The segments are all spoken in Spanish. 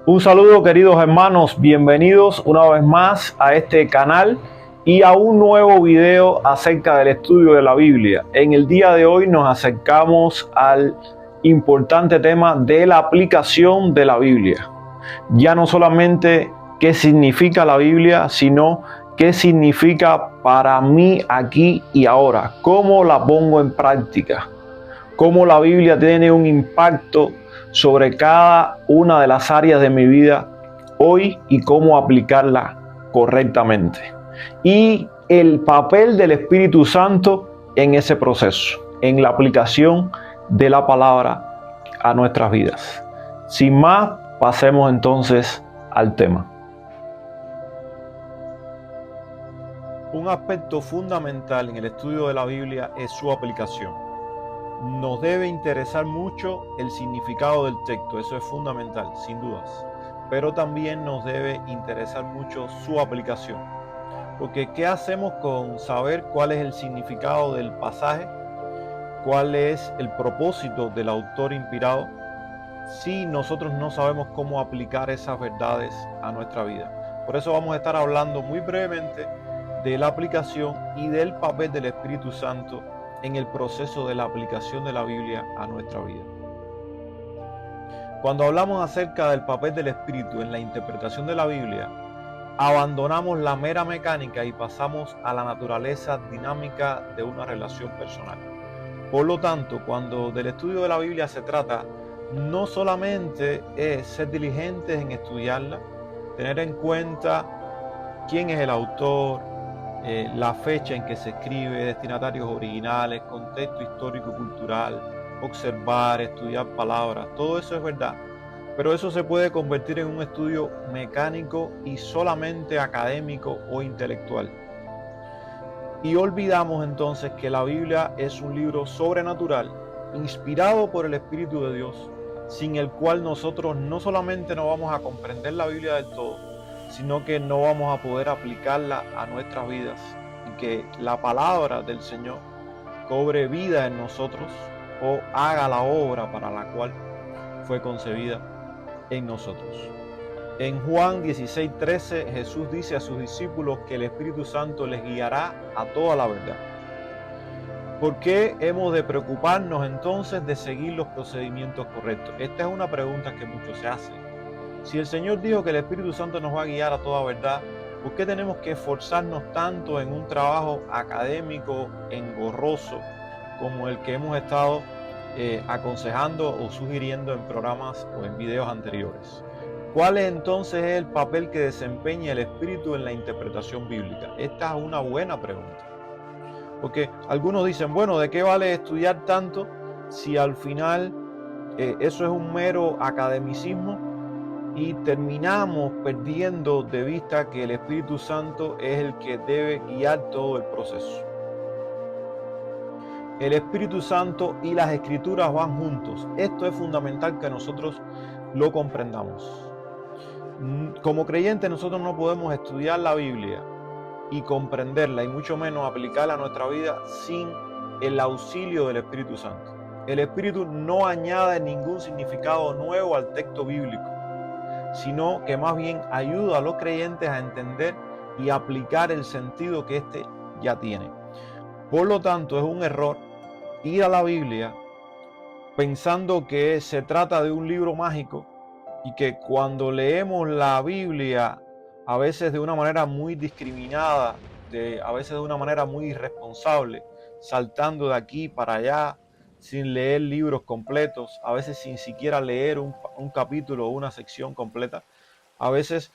Un saludo, queridos hermanos, bienvenidos una vez más a este canal y a un nuevo video acerca del estudio de la Biblia. En el día de hoy nos acercamos al importante tema de la aplicación de la Biblia. Ya no solamente qué significa la Biblia, sino qué significa para mí aquí y ahora, cómo la pongo en práctica, cómo la Biblia tiene un impacto sobre cada una de las áreas de mi vida hoy y cómo aplicarla correctamente. Y el papel del Espíritu Santo en ese proceso, en la aplicación de la palabra a nuestras vidas. Sin más, pasemos entonces al tema. Un aspecto fundamental en el estudio de la Biblia es su aplicación. Nos debe interesar mucho el significado del texto, eso es fundamental, sin dudas. Pero también nos debe interesar mucho su aplicación. Porque ¿qué hacemos con saber cuál es el significado del pasaje? ¿Cuál es el propósito del autor inspirado? Si nosotros no sabemos cómo aplicar esas verdades a nuestra vida. Por eso vamos a estar hablando muy brevemente de la aplicación y del papel del Espíritu Santo en el proceso de la aplicación de la Biblia a nuestra vida. Cuando hablamos acerca del papel del Espíritu en la interpretación de la Biblia, abandonamos la mera mecánica y pasamos a la naturaleza dinámica de una relación personal. Por lo tanto, cuando del estudio de la Biblia se trata, no solamente es ser diligentes en estudiarla, tener en cuenta quién es el autor, la fecha en que se escribe, destinatarios originales, contexto histórico-cultural, observar, estudiar palabras, todo eso es verdad. Pero eso se puede convertir en un estudio mecánico y solamente académico o intelectual. Y olvidamos entonces que la Biblia es un libro sobrenatural, inspirado por el Espíritu de Dios, sin el cual nosotros no solamente no vamos a comprender la Biblia del todo, sino que no vamos a poder aplicarla a nuestras vidas y que la palabra del Señor cobre vida en nosotros o haga la obra para la cual fue concebida en nosotros. En Juan 16:13 Jesús dice a sus discípulos que el Espíritu Santo les guiará a toda la verdad. ¿Por qué hemos de preocuparnos entonces de seguir los procedimientos correctos? Esta es una pregunta que muchos se hacen. Si el Señor dijo que el Espíritu Santo nos va a guiar a toda verdad, ¿por qué tenemos que esforzarnos tanto en un trabajo académico engorroso como el que hemos estado aconsejando o sugiriendo en programas o en videos anteriores? ¿Cuál es entonces el papel que desempeña el Espíritu en la interpretación bíblica? Esta es una buena pregunta. Porque algunos dicen, bueno, ¿de qué vale estudiar tanto si al final eso es un mero academicismo? Y terminamos perdiendo de vista que el Espíritu Santo es el que debe guiar todo el proceso. El Espíritu Santo y las Escrituras van juntos. Esto es fundamental que nosotros lo comprendamos. Como creyentes nosotros no podemos estudiar la Biblia y comprenderla y mucho menos aplicarla a nuestra vida sin el auxilio del Espíritu Santo. El Espíritu no añade ningún significado nuevo al texto bíblico, sino que más bien ayuda a los creyentes a entender y aplicar el sentido que éste ya tiene. Por lo tanto, es un error ir a la Biblia pensando que se trata de un libro mágico y que cuando leemos la Biblia, a veces de una manera muy discriminada, a veces de una manera muy irresponsable, saltando de aquí para allá, sin leer libros completos, a veces sin siquiera leer un capítulo o una sección completa. A veces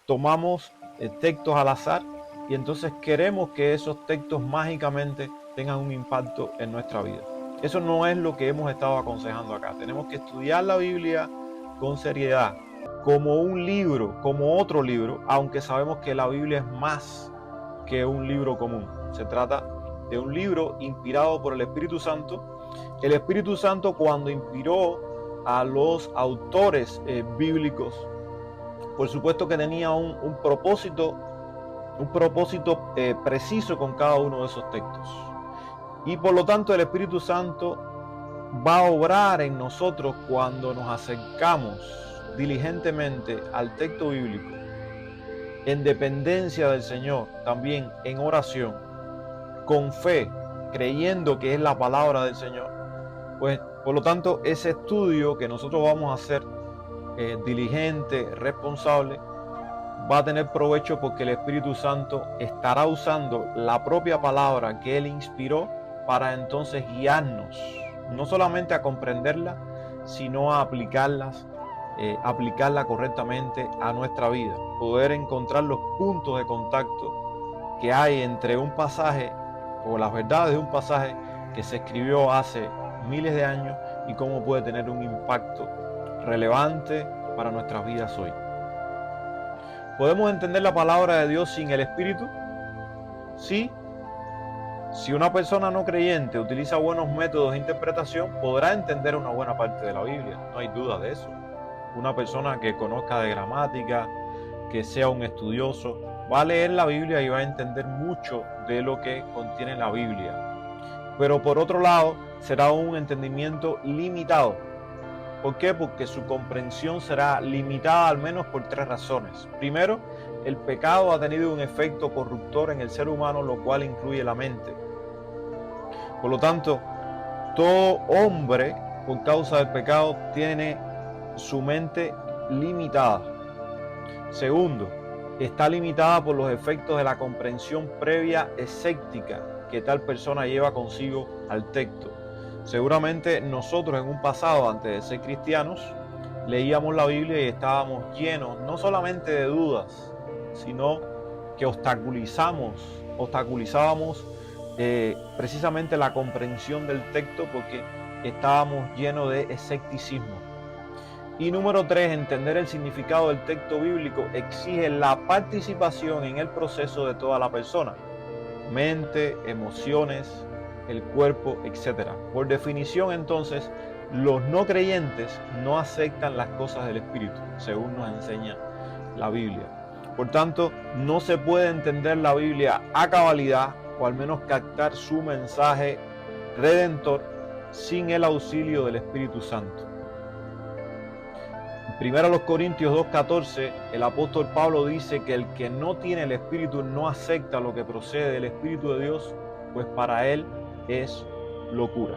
tomamos textos al azar y entonces queremos que esos textos mágicamente tengan un impacto en nuestra vida. Eso no es lo que hemos estado aconsejando acá. Tenemos que estudiar la Biblia con seriedad, como un libro, como otro libro, aunque sabemos que la Biblia es más que un libro común. Se trata de un libro inspirado por el Espíritu Santo. El Espíritu Santo, cuando inspiró a los autores bíblicos, por supuesto que tenía un propósito preciso con cada uno de esos textos. Y por lo tanto el Espíritu Santo va a obrar en nosotros cuando nos acercamos diligentemente al texto bíblico, en dependencia del Señor, también en oración, con fe, creyendo que es la palabra del Señor, pues por lo tanto ese estudio que nosotros vamos a hacer diligente, responsable, va a tener provecho porque el Espíritu Santo estará usando la propia palabra que Él inspiró para entonces guiarnos, no solamente a comprenderla, sino a aplicarla correctamente a nuestra vida, poder encontrar los puntos de contacto que hay entre un pasaje o las verdades de un pasaje que se escribió hace miles de años y cómo puede tener un impacto relevante para nuestras vidas hoy. ¿Podemos entender la palabra de Dios sin el Espíritu? Sí. Si una persona no creyente utiliza buenos métodos de interpretación, podrá entender una buena parte de la Biblia, no hay duda de eso. Una persona que conozca de gramática, que sea un estudioso, va a leer la Biblia y va a entender mucho de lo que contiene la Biblia. Pero por otro lado, será un entendimiento limitado. ¿Por qué? Porque su comprensión será limitada al menos por tres razones. Primero, el pecado ha tenido un efecto corruptor en el ser humano, lo cual incluye la mente. Por lo tanto, todo hombre, por causa del pecado, tiene su mente limitada. Segundo, está limitada por los efectos de la comprensión previa escéptica que tal persona lleva consigo al texto. Seguramente nosotros en un pasado, antes de ser cristianos, leíamos la Biblia y estábamos llenos no solamente de dudas, sino que obstaculizábamos precisamente la comprensión del texto porque estábamos llenos de escepticismo. Y número 3, entender el significado del texto bíblico exige la participación en el proceso de toda la persona, mente, emociones, el cuerpo, etc. Por definición, entonces, los no creyentes no aceptan las cosas del Espíritu, según nos enseña la Biblia. Por tanto, no se puede entender la Biblia a cabalidad o al menos captar su mensaje redentor sin el auxilio del Espíritu Santo. Primero a los Corintios 2:14, el apóstol Pablo dice que el que no tiene el Espíritu no acepta lo que procede del Espíritu de Dios, pues para él es locura.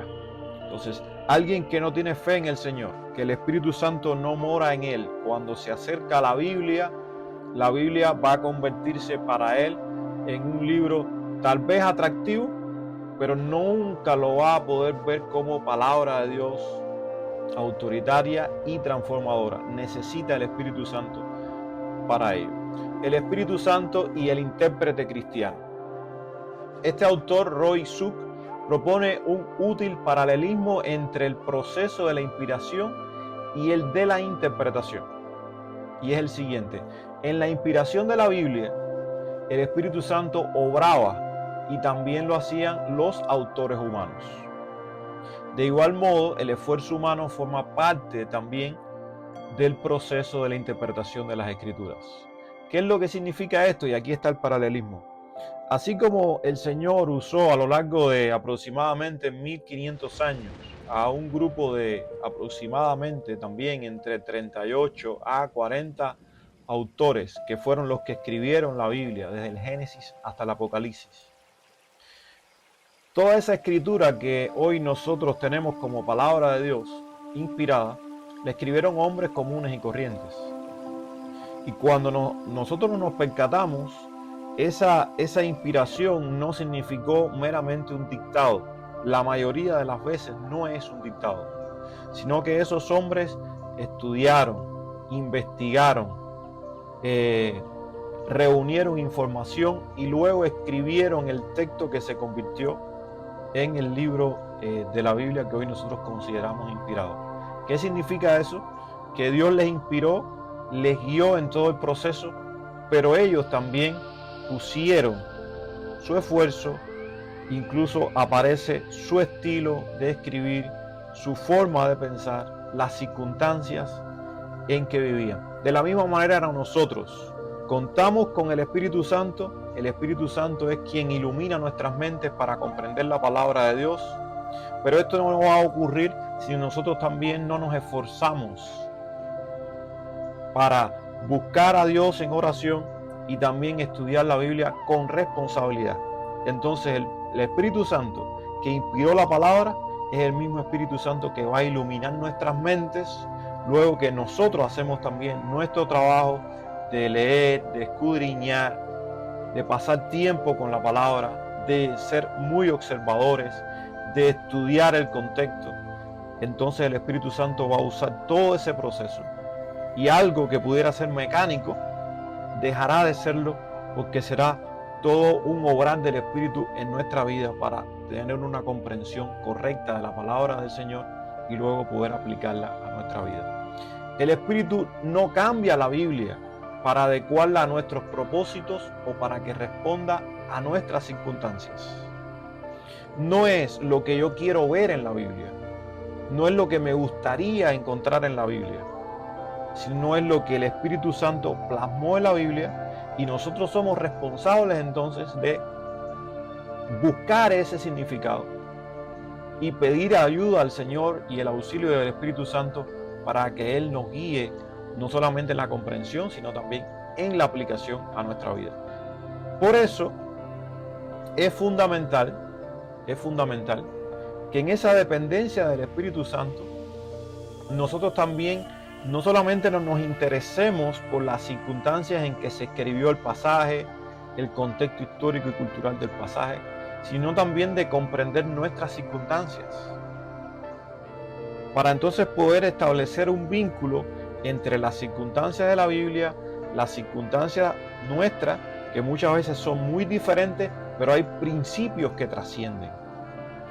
Entonces, alguien que no tiene fe en el Señor, que el Espíritu Santo no mora en él, cuando se acerca a la Biblia va a convertirse para él en un libro tal vez atractivo, pero nunca lo va a poder ver como palabra de Dios autoritaria y transformadora. Necesita el Espíritu Santo para ello. El Espíritu Santo y el intérprete cristiano. Este autor, Roy Suk, propone un útil paralelismo entre el proceso de la inspiración y el de la interpretación. Y es el siguiente: en la inspiración de la Biblia, el Espíritu Santo obraba y también lo hacían los autores humanos. De igual modo, el esfuerzo humano forma parte también del proceso de la interpretación de las Escrituras. ¿Qué es lo que significa esto? Y aquí está el paralelismo. Así como el Señor usó a lo largo de aproximadamente 1500 años a un grupo de aproximadamente también entre 38 a 40 autores que fueron los que escribieron la Biblia desde el Génesis hasta el Apocalipsis. Toda esa escritura que hoy nosotros tenemos como palabra de Dios inspirada, la escribieron hombres comunes y corrientes. Y cuando nosotros nos percatamos, esa inspiración no significó meramente un dictado. La mayoría de las veces no es un dictado, sino que esos hombres estudiaron, investigaron, reunieron información y luego escribieron el texto que se convirtió en el libro de la Biblia que hoy nosotros consideramos inspirado. ¿Qué significa eso? Que Dios les inspiró, les guió en todo el proceso, pero ellos también pusieron su esfuerzo, incluso aparece su estilo de escribir, su forma de pensar, las circunstancias en que vivían. De la misma manera nosotros contamos con el Espíritu Santo. El Espíritu Santo es quien ilumina nuestras mentes para comprender la palabra de Dios. Pero esto no va a ocurrir si nosotros también no nos esforzamos para buscar a Dios en oración y también estudiar la Biblia con responsabilidad. Entonces el Espíritu Santo que inspiró la palabra es el mismo Espíritu Santo que va a iluminar nuestras mentes luego que nosotros hacemos también nuestro trabajo de leer, de escudriñar, de pasar tiempo con la palabra, de ser muy observadores, de estudiar el contexto. Entonces el Espíritu Santo va a usar todo ese proceso y algo que pudiera ser mecánico dejará de serlo, porque será todo un obrar del Espíritu en nuestra vida para tener una comprensión correcta de la palabra del Señor y luego poder aplicarla a nuestra vida. El Espíritu no cambia la Biblia para adecuarla a nuestros propósitos o para que responda a nuestras circunstancias. No es lo que yo quiero ver en la Biblia, no es lo que me gustaría encontrar en la Biblia, sino es lo que el Espíritu Santo plasmó en la Biblia, y nosotros somos responsables entonces de buscar ese significado y pedir ayuda al Señor y el auxilio del Espíritu Santo para que Él nos guíe no solamente en la comprensión, sino también en la aplicación a nuestra vida. Por eso es fundamental que en esa dependencia del Espíritu Santo nosotros también no solamente nos interesemos por las circunstancias en que se escribió el pasaje, el contexto histórico y cultural del pasaje, sino también de comprender nuestras circunstancias, para entonces poder establecer un vínculo entre las circunstancias de la Biblia, las circunstancias nuestras, que muchas veces son muy diferentes, pero hay principios que trascienden.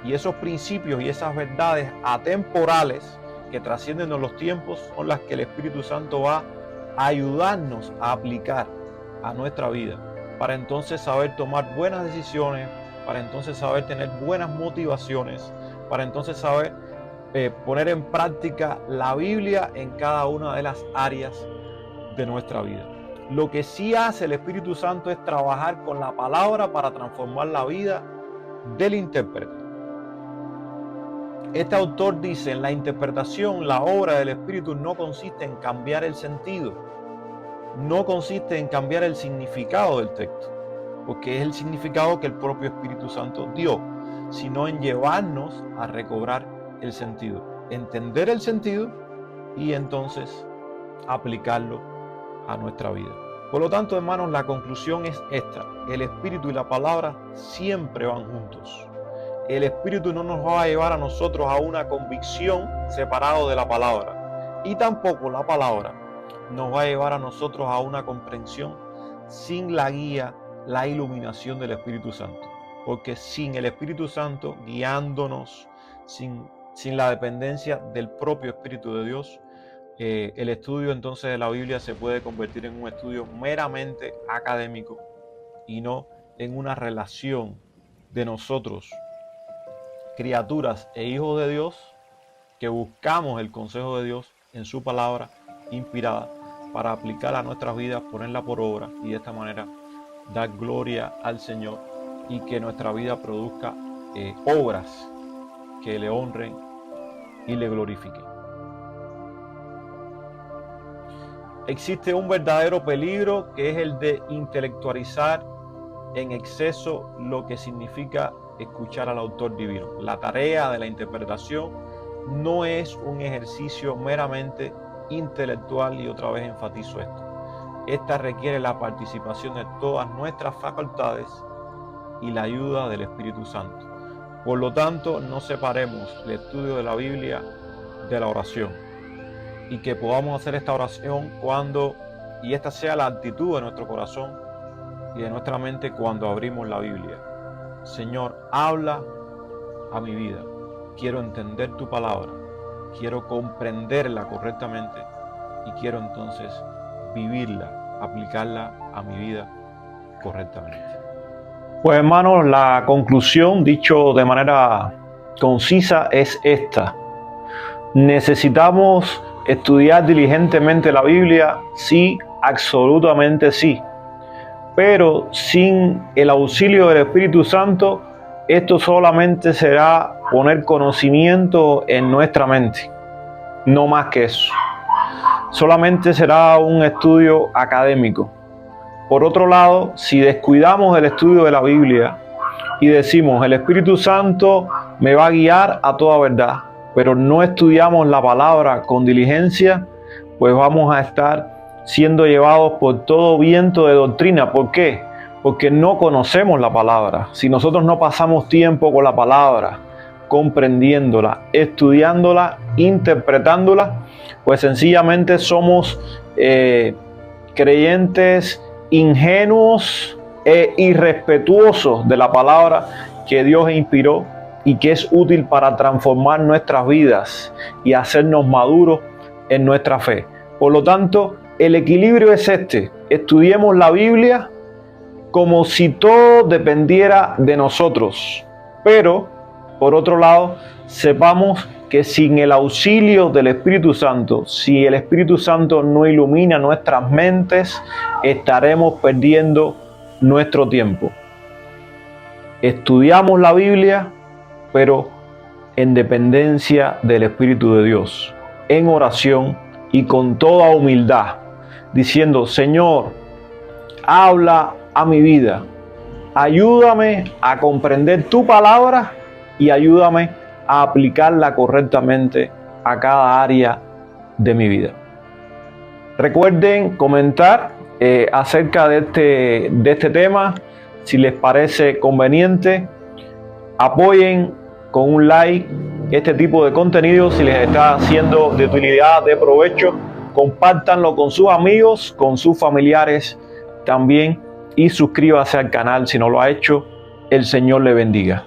Y esos principios y esas verdades atemporales que trascienden los tiempos son las que el Espíritu Santo va a ayudarnos a aplicar a nuestra vida, para entonces saber tomar buenas decisiones, para entonces saber tener buenas motivaciones, para entonces saber poner en práctica la Biblia en cada una de las áreas de nuestra vida. Lo que sí hace el Espíritu Santo es trabajar con la palabra para transformar la vida del intérprete. Este autor dice: en la interpretación, la obra del Espíritu no consiste en cambiar el sentido, no consiste en cambiar el significado del texto, porque es el significado que el propio Espíritu Santo dio, sino en llevarnos a recobrar el sentido, entender el sentido y entonces aplicarlo a nuestra vida. Por lo tanto, hermanos, la conclusión es esta: el Espíritu y la palabra siempre van juntos. El Espíritu no nos va a llevar a nosotros a una convicción separado de la palabra, y tampoco la palabra nos va a llevar a nosotros a una comprensión sin la guía, la iluminación del Espíritu Santo. Porque sin el Espíritu Santo guiándonos, sin la dependencia del propio Espíritu de Dios, el estudio entonces de la Biblia se puede convertir en un estudio meramente académico y no en una relación de nosotros, criaturas e hijos de Dios, que buscamos el consejo de Dios en su palabra inspirada para aplicar a nuestras vidas, ponerla por obra y de esta manera dar gloria al Señor y que nuestra vida produzca obras que le honren y le glorifiquen. Existe un verdadero peligro, que es el de intelectualizar en exceso lo que significa escuchar al autor divino. La tarea de la interpretación no es un ejercicio meramente intelectual, y otra vez enfatizo esto. Esta requiere la participación de todas nuestras facultades y la ayuda del Espíritu Santo. Por lo tanto, no separemos el estudio de la Biblia de la oración, y que podamos hacer esta oración y esta sea la actitud de nuestro corazón y de nuestra mente cuando abrimos la Biblia. Señor, habla a mi vida. Quiero entender tu palabra, quiero comprenderla correctamente y quiero entonces vivirla, aplicarla a mi vida correctamente. Pues hermanos, la conclusión, dicho de manera concisa, es esta: ¿necesitamos estudiar diligentemente la Biblia? Sí, absolutamente sí. Pero sin el auxilio del Espíritu Santo, esto solamente será poner conocimiento en nuestra mente, no más que eso. solamente será un estudio académico. Por otro lado, si descuidamos el estudio de la Biblia y decimos, el Espíritu Santo me va a guiar a toda verdad, pero no estudiamos la palabra con diligencia, pues vamos a estar siendo llevados por todo viento de doctrina. ¿Por qué? Porque no conocemos la palabra. Si nosotros no pasamos tiempo con la palabra, comprendiéndola, estudiándola, interpretándola, pues sencillamente somos creyentes ingenuos e irrespetuosos de la palabra que Dios inspiró y que es útil para transformar nuestras vidas y hacernos maduros en nuestra fe. Por lo tanto, el equilibrio es este: estudiemos la Biblia como si todo dependiera de nosotros, pero por otro lado, sepamos que sin el auxilio del Espíritu Santo, si el Espíritu Santo no ilumina nuestras mentes, estaremos perdiendo nuestro tiempo. Estudiamos la Biblia, pero en dependencia del Espíritu de Dios, en oración y con toda humildad, diciendo: Señor, habla a mi vida, ayúdame a comprender tu palabra y ayúdame a aplicarla correctamente a cada área de mi vida. Recuerden comentar acerca de este tema, si les parece conveniente. Apoyen con un like este tipo de contenido si les está siendo de utilidad, de provecho. Compártanlo con sus amigos, con sus familiares también, y suscríbase al canal si no lo ha hecho. El Señor le bendiga.